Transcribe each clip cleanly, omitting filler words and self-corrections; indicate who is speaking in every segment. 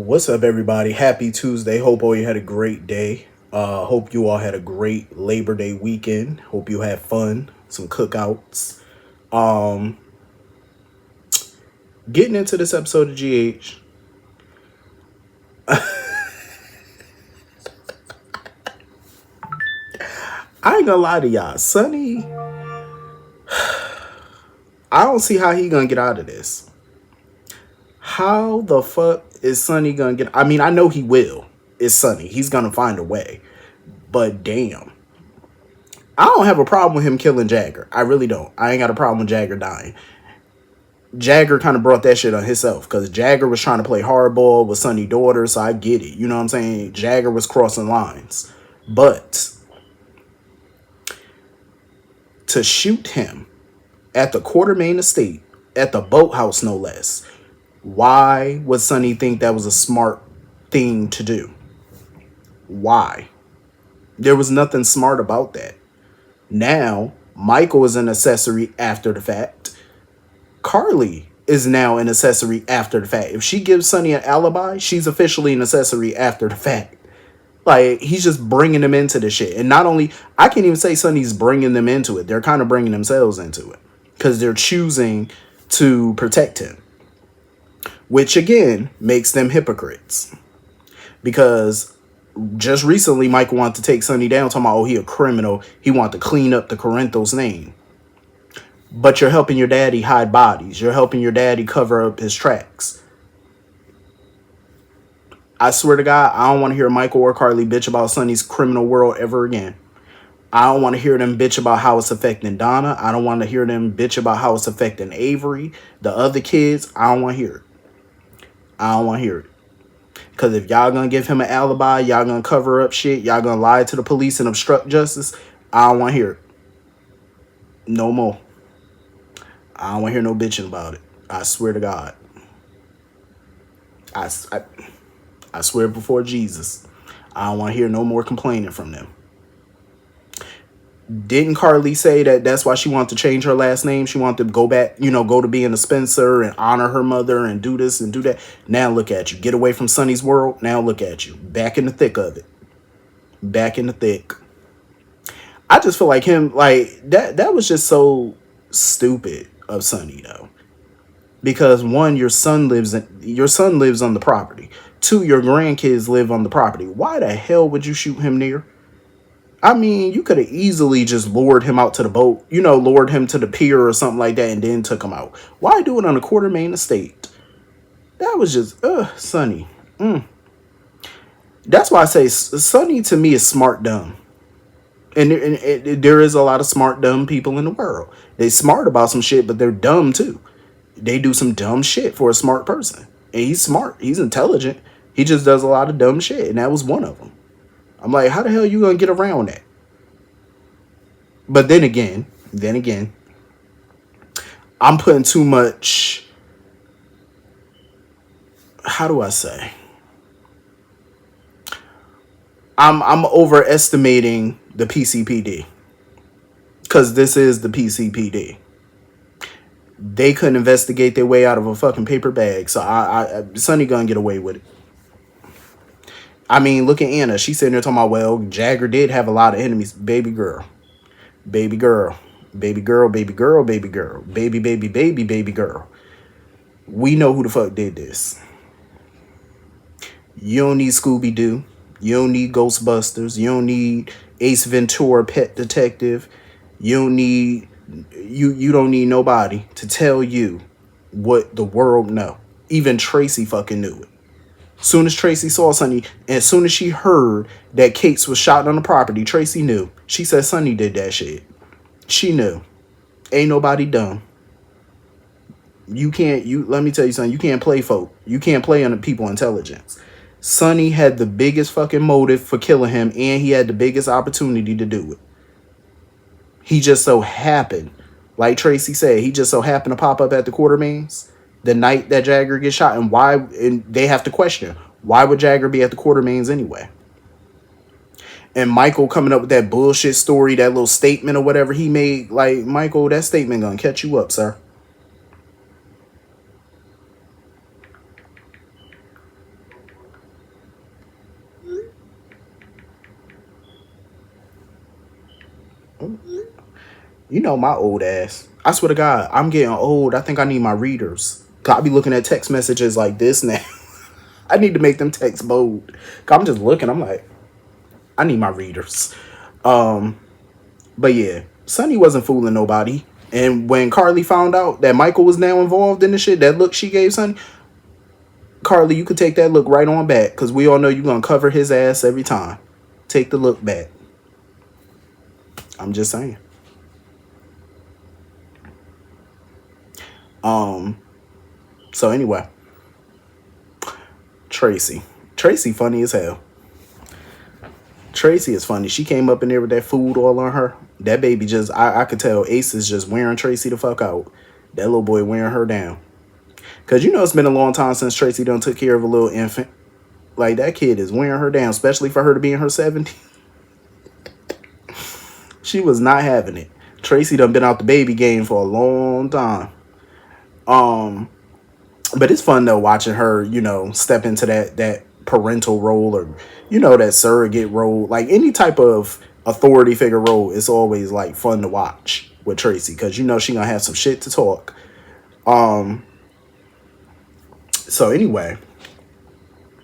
Speaker 1: What's up, everybody? Happy Tuesday. Hope all you had a great day. Hope you all had a great Labor Day weekend. Hope you had fun, some cookouts. Um, Getting into this episode of GH. I ain't gonna lie to y'all. Sonny, I don't see how he gonna get out of this. How the fuck is Sonny gonna get? I mean, I know he will. It's Sonny. He's gonna find a way. But damn. I don't have a problem with him killing Jagger. I really don't. I ain't got a problem with Jagger dying. Jagger kind of brought that shit on himself because Jagger was trying to play hardball with Sonny's daughter, so I get it. You know what I'm saying? Jagger was crossing lines. But to shoot him at the Quartermain estate, at the boathouse no less, why would Sonny think that was a smart thing to do? Why? There was nothing smart about that. Now, Michael is an accessory after the fact. Carly is now an accessory after the fact. If she gives Sonny an alibi, she's officially an accessory after the fact. Like, he's just bringing them into the shit. And not only, I can't even say Sonny's bringing them into it. They're kind of bringing themselves into it. Because they're choosing to protect him. Which, again, makes them hypocrites. Because just recently, Michael wanted to take Sonny down, talking about, oh, he a criminal. He wanted to clean up the Corinthos name. But you're helping your daddy hide bodies. You're helping your daddy cover up his tracks. I swear to God, I don't want to hear Michael or Carly bitch about Sonny's criminal world ever again. I don't want to hear them bitch about how it's affecting Donna. I don't want to hear them bitch about how it's affecting Avery, the other kids. I don't want to hear it. I don't want to hear it. Because if y'all going to give him an alibi, y'all going to cover up shit, y'all going to lie to the police and obstruct justice, I don't want to hear it. No more. I don't want to hear no bitching about it. I swear to God. I swear before Jesus. I don't want to hear no more complaining from them. Didn't Carly say that that's why she wanted to change her last name? She wanted to go back, go to being a Spencer and honor her mother and do this and do that. Now look at you. Get away from Sonny's world. Now look at you. Back in the thick of it. Back in the thick. I just feel like him, like, that was just so stupid of Sonny, though. Because one, your son lives on the property. Two, your grandkids live on the property. Why the hell would you shoot him near? I mean, you could have easily just lured him out to the boat, lured him to the pier or something like that and then took him out. Why do it on a Quartermain estate? That was just, Sonny. That's why I say Sonny to me is smart dumb. And there is a lot of smart dumb people in the world. They smart about some shit, but they're dumb too. They do some dumb shit for a smart person. And he's smart. He's intelligent. He just does a lot of dumb shit. And that was one of them. I'm like, how the hell are you going to get around that? But then again, I'm putting too much, how do I say? I'm overestimating the PCPD. Because this is the PCPD. They couldn't investigate their way out of a fucking paper bag. So Sonny gonna get away with it. I mean, look at Anna. She's sitting there talking about, well, Jagger did have a lot of enemies. Baby girl. Baby girl. Baby girl, baby girl, baby girl. Baby, baby, baby, baby girl. We know who the fuck did this. You don't need Scooby-Doo. You don't need Ghostbusters. You don't need Ace Ventura, Pet Detective. You don't need nobody to tell you what the world know. Even Tracy fucking knew it. Soon as Tracy saw Sonny, and as soon as she heard that Cates was shot on the property, Tracy knew. She said Sonny did that shit. She knew. Ain't nobody dumb. Let me tell you something, you can't play folk. You can't play on people's intelligence. Sonny had the biggest fucking motive for killing him, and he had the biggest opportunity to do it. He just so happened, like Tracy said, he just so happened to pop up at the Quartermains the night that Jagger gets shot. And they have to question, why would Jagger be at the Quartermains anyway? And Michael coming up with that bullshit story, that little statement or whatever he made. Like, Michael, that statement gonna catch you up, sir. You know my old ass. I swear to God, I'm getting old. I think I need my readers. Cause I be looking at text messages like this now. I need to make them text bold. Cause I'm just looking. I'm like, I need my readers. But yeah, Sonny wasn't fooling nobody. And when Carly found out that Michael was now involved in the shit, that look she gave Sonny, Carly, you could take that look right on back. Cause we all know you're gonna cover his ass every time. Take the look back. I'm just saying. So anyway, Tracy. Tracy funny as hell. Tracy is funny. She came up in there with that food all on her. That baby just, I could tell Ace is just wearing Tracy the fuck out. That little boy wearing her down. Because you know it's been a long time since Tracy done took care of a little infant. Like that kid is wearing her down, especially for her to be in her 70s. She was not having it. Tracy done been out the baby game for a long time. But it's fun though watching her, you know, step into that parental role or, you know, that surrogate role. Like any type of authority figure role, it's always like fun to watch with Tracy because you know she gonna have some shit to talk. So anyway,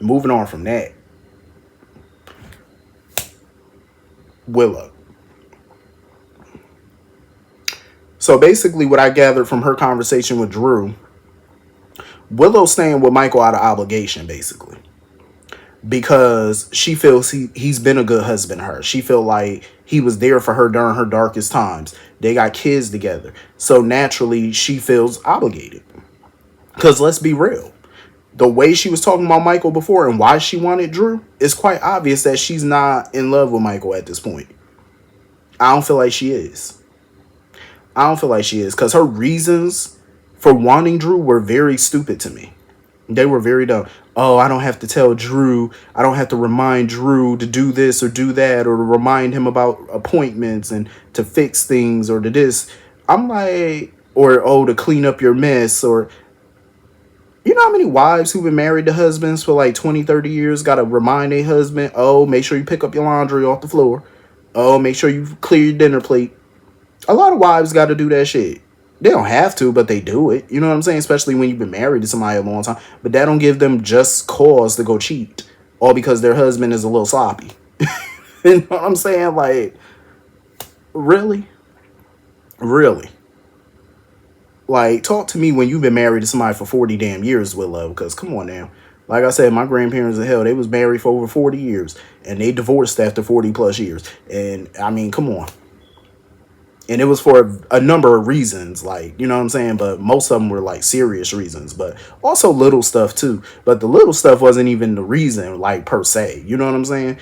Speaker 1: moving on from that, Willow. So basically, what I gathered from her conversation with Drew, Willow's staying with Michael out of obligation, basically, because she feels he's been a good husband to her. She feel like he was there for her during her darkest times. They got kids together, so naturally she feels obligated. Because let's be real, the way she was talking about Michael before and why she wanted Drew, it's quite obvious that she's not in love with Michael at this point. I don't feel like she is. I don't feel like she is because her reasons for wanting Drew were very stupid to me. They were very dumb. Oh, I don't have to tell Drew. I don't have to remind Drew to do this or do that or to remind him about appointments and to fix things or to this. I'm like, or oh, to clean up your mess or, you know how many wives who've been married to husbands for like 20, 30 years got to remind their husband, oh, make sure you pick up your laundry off the floor. Oh, make sure you clear your dinner plate. A lot of wives got to do that shit. They don't have to, but they do it. You know what I'm saying? Especially when you've been married to somebody a long time. But that don't give them just cause to go cheat. All because their husband is a little sloppy. You know what I'm saying? Like, really? Really? Like, talk to me when you've been married to somebody for 40 damn years, Willow. Because, come on now. Like I said, my grandparents in hell, they was married for over 40 years. And they divorced after 40 plus years. And, I mean, come on. And it was for a number of reasons, like, you know what I'm saying? But most of them were like serious reasons, but also little stuff too. But the little stuff wasn't even the reason, like, per se. You know what I'm saying?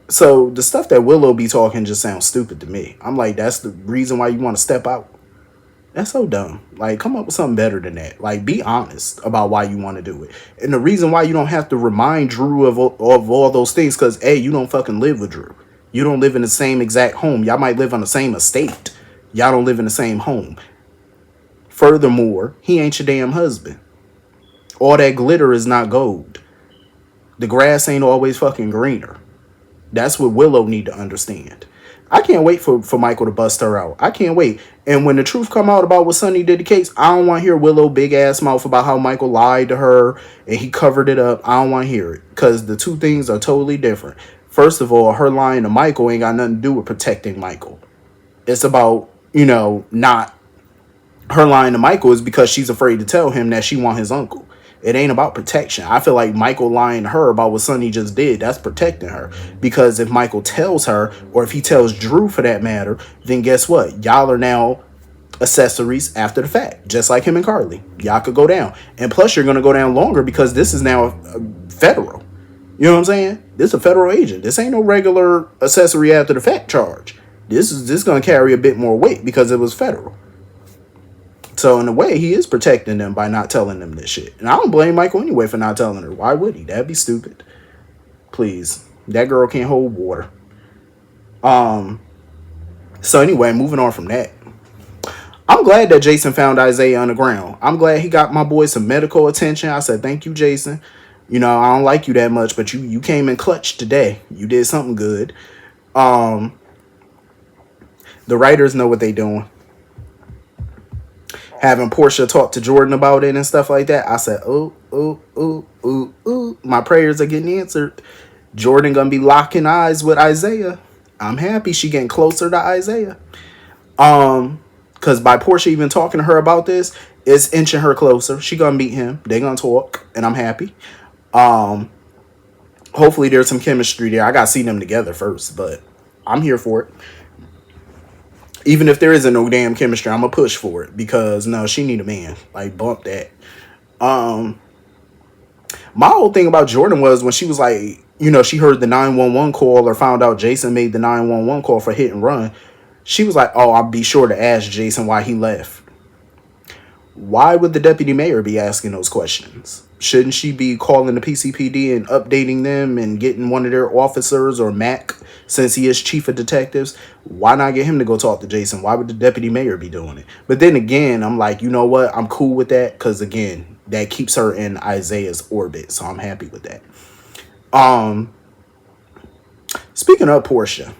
Speaker 1: So the stuff that Willow be talking just sounds stupid to me. I'm like, that's the reason why you want to step out? That's so dumb. Like, come up with something better than that. Like, be honest about why you want to do it. And the reason why you don't have to remind Drew of all those things, because, A, you don't fucking live with Drew. You don't live in the same exact home. Y'all might live on the same estate. Y'all don't live in the same home. Furthermore, he ain't your damn husband. All that glitter is not gold. The grass ain't always fucking greener. That's what Willow need to understand. I can't wait for Michael to bust her out. I can't wait. And when the truth come out about what Sonny did the case, I don't want to hear Willow big ass mouth about how Michael lied to her and he covered it up. I don't want to hear it. Because the two things are totally different. First of all, her lying to Michael ain't got nothing to do with protecting Michael. It's about, you know, not her lying to Michael is because she's afraid to tell him that she want his uncle. It ain't about protection. I feel like Michael lying to her about what Sonny just did, that's protecting her. Because if Michael tells her, or if he tells Drew for that matter, then guess what? Y'all are now accessories after the fact. Just like him and Carly. Y'all could go down. And plus you're going to go down longer because this is now federal. You know what I'm saying? This is a federal agent. This ain't no regular accessory after the fact charge. This is going to carry a bit more weight because it was federal. So in a way, he is protecting them by not telling them this shit. And I don't blame Michael anyway for not telling her. Why would he? That'd be stupid. Please. That girl can't hold water. So anyway, moving on from that. I'm glad that Jason found Isaiah on the ground. I'm glad he got my boy some medical attention. I said, thank you, Jason. You know, I don't like you that much, but you came in clutch today. You did something good. The writers know what they doing. Having Portia talk to Jordan about it and stuff like that, I said, "Ooh, ooh, ooh, ooh, ooh, my prayers are getting answered." Jordan gonna be locking eyes with Isaiah. I'm happy she getting closer to Isaiah. Because by Portia even talking to her about this, it's inching her closer. She gonna meet him. They gonna talk, and I'm happy. Hopefully there's some chemistry there. I gotta see them together first, but I'm here for it. Even if there isn't no damn chemistry, I'm gonna push for it because no, she need a man. Like bump that. My whole thing about Jordan was when she was like, she heard the 911 call or found out Jason made the 911 call for hit and run. She was like, "Oh, I'll be sure to ask Jason why he left." Why would the deputy mayor be asking those questions? Shouldn't she be calling the PCPD and updating them and getting one of their officers or Mac, since he is chief of detectives? Why not get him to go talk to Jason? Why would the deputy mayor be doing it? But then again, I'm like, you know what? I'm cool with that because, again, that keeps her in Isaiah's orbit. So I'm happy with that. Speaking of Portia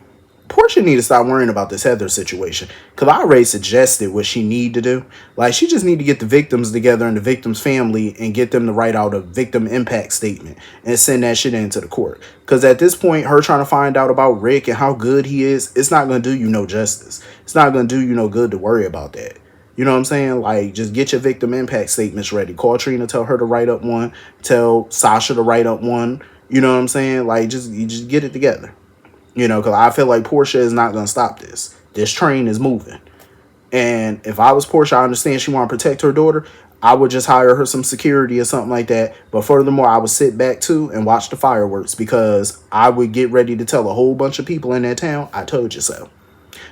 Speaker 1: need to stop worrying about this Heather situation. Because I already suggested what she need to do. Like, she just need to get the victims together and the victim's family and get them to write out a victim impact statement and send that shit into the court. Because at this point, her trying to find out about Rick and how good he is, it's not going to do you no justice. It's not going to do you no good to worry about that. You know what I'm saying? Like, just get your victim impact statements ready. Call Trina, tell her to write up one. Tell Sasha to write up one. You know what I'm saying? Like, you just get it together. Because I feel like Portia is not going to stop this. This train is moving. And if I was Portia, I understand she want to protect her daughter. I would just hire her some security or something like that. But furthermore, I would sit back too and watch the fireworks because I would get ready to tell a whole bunch of people in that town, I told you so.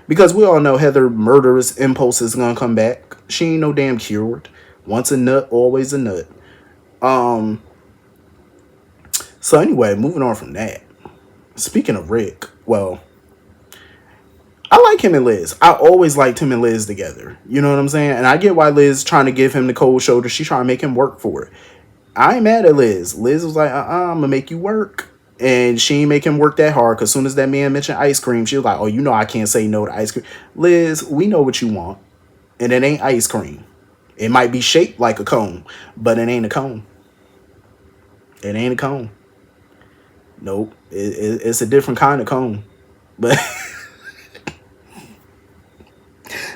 Speaker 1: Because we all know Heather murderous impulse is going to come back. She ain't no damn cured. Once a nut, always a nut. So anyway, moving on from that. Speaking of Rick, well, I like him and Liz. I always liked him and Liz together. You know what I'm saying? And I get why Liz trying to give him the cold shoulder. She trying to make him work for it. I ain't mad at Liz. Liz was like, I'm going to make you work. And she ain't make him work that hard. Because as soon as that man mentioned ice cream, she was like, oh, I can't say no to ice cream. Liz, we know what you want. And it ain't ice cream. It might be shaped like a cone. But it ain't a cone. It ain't a cone. Nope. It's a different kind of cone. But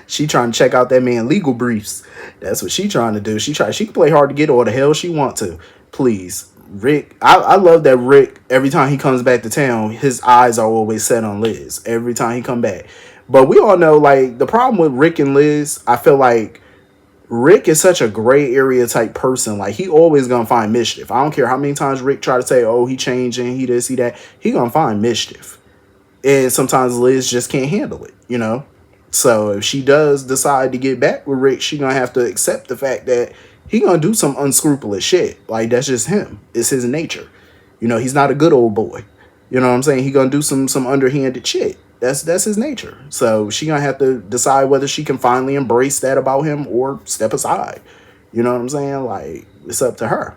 Speaker 1: she trying to check out that man legal briefs. That's what she trying to do. She can play hard to get all the hell she want to. Please. Rick, I love that Rick, every time he comes back to town, his eyes are always set on Liz. Every time he come back. But we all know, like, the problem with Rick and Liz, I feel like Rick is such a gray area type person. Like, he always gonna find mischief. I don't care how many times Rick try to say, oh, he changing, he this, he that. He gonna find mischief. And sometimes Liz just can't handle it, So if she does decide to get back with Rick, she gonna have to accept the fact that he gonna do some unscrupulous shit. Like, that's just him. It's his nature. He's not a good old boy. You know what I'm saying? He gonna do some underhanded shit. That's his nature. So she gonna have to decide whether she can finally embrace that about him or step aside. You know what I'm saying? Like, it's up to her.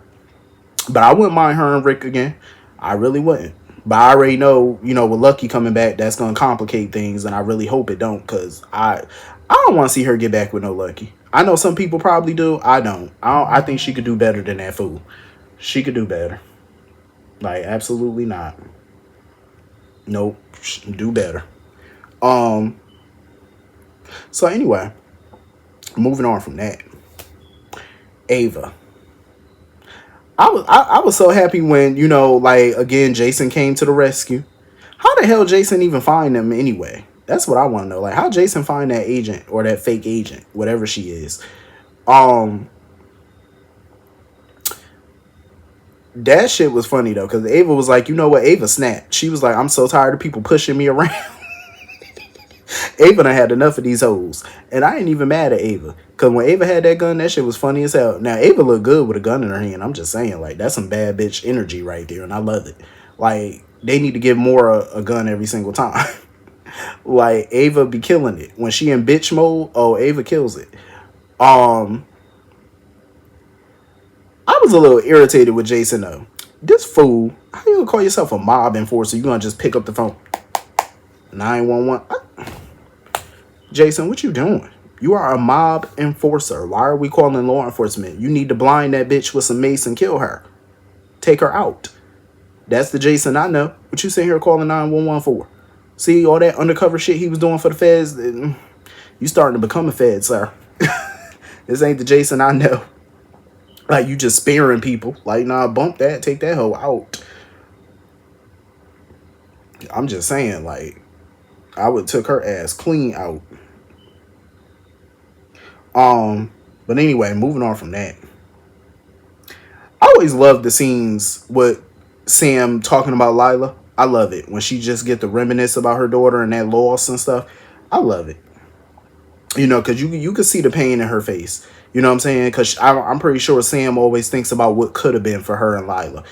Speaker 1: But I wouldn't mind her and Rick again. I really wouldn't. But I already know, with Lucky coming back, that's gonna complicate things, and I really hope it don't, because I don't want to see her get back with no Lucky. I know some people probably do. I don't. I think she could do better than that fool. She could do better. Like, absolutely not. Nope. Do better. So anyway, moving on from that, Ava. I was so happy when, like, again, Jason came to the rescue. How the hell Jason even find them anyway? That's what I want to know. Like, how Jason find that agent or that fake agent, whatever she is. That shit was funny though, because Ava was like, you know what? Ava snapped. She was like, I'm so tired of people pushing me around. Ava done had enough of these hoes. And I ain't even mad at Ava. Because when Ava had that gun, that shit was funny as hell. Now, Ava looked good with a gun in her hand. I'm just saying, like, that's some bad bitch energy right there. And I love it. Like, they need to give more a gun every single time. Like, Ava be killing it. When she in bitch mode, Ava kills it. I was a little irritated with Jason, though. This fool, how you gonna call yourself a mob enforcer? You gonna just pick up the phone? 911? Jason, what you doing? You are a mob enforcer. Why are we calling law enforcement? You need to blind that bitch with some mace and kill her. Take her out. That's the Jason I know. What you sitting here calling 911 for? See all that undercover shit he was doing for the feds? You starting to become a fed, sir. This ain't the Jason I know. Like, you just sparing people. Like, nah, bump that. Take that hoe out. I'm just saying, like, I would took her ass clean out. But anyway, moving on from that. I always love the scenes with Sam talking about Lila. I love it when she just get to reminisce about her daughter and that loss and stuff. I love it. Because you could see the pain in her face. You know what I'm saying? Because I'm pretty sure Sam always thinks about what could have been for her and Lila.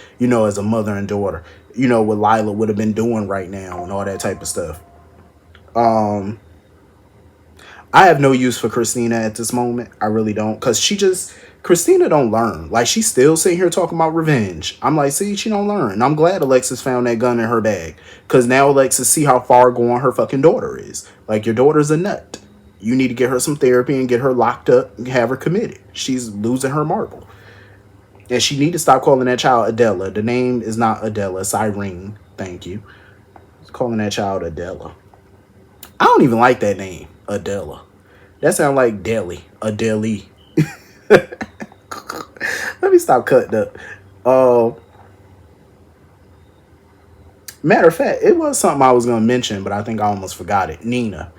Speaker 1: As a mother and daughter. What Lila would have been doing right now and all that type of stuff. I have no use for Christina at this moment. I really don't. Because Christina don't learn. Like, she's still sitting here talking about revenge. I'm like, see, she don't learn. And I'm glad Alexis found that gun in her bag. Because now Alexis see how far gone her fucking daughter is. Like, your daughter's a nut. You need to get her some therapy and get her locked up and have her committed. She's losing her marble. And she need to stop calling that child Adela. The name is not Adela. It's Irene. Thank you. Calling that child Adela. I don't even like that name, Adela. That sounds like Deli. Adeli. Let me stop cutting up. Matter of fact, it was something I was going to mention, but I think I almost forgot it. Nina.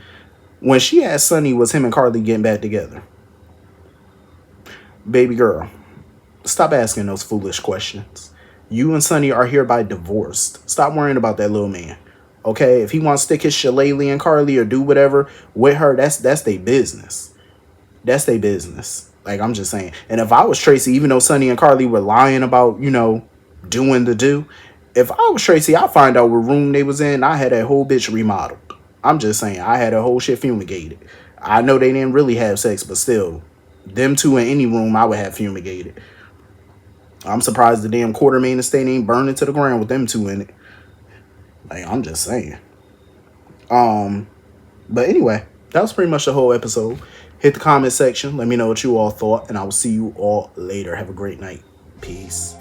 Speaker 1: When she asked Sonny, was him and Carly getting back together? Baby girl, stop asking those foolish questions. You and Sonny are hereby divorced. Stop worrying about that little man. Okay? If he wants to stick his shillelagh in Carly or do whatever with her, that's their business. That's their business. Like, I'm just saying. And if I was Tracy, even though Sonny and Carly were lying about, doing the do, if I was Tracy, I'd find out what room they was in. I had that whole bitch remodeled. I'm just saying. I had a whole shit fumigated. I know they didn't really have sex, but still, them two in any room, I would have fumigated. I'm surprised the damn Quartermain estate ain't burning to the ground with them two in it. Like, I'm just saying. But anyway, that was pretty much the whole episode. Hit the comment section. Let me know what you all thought, and I will see you all later. Have a great night. Peace.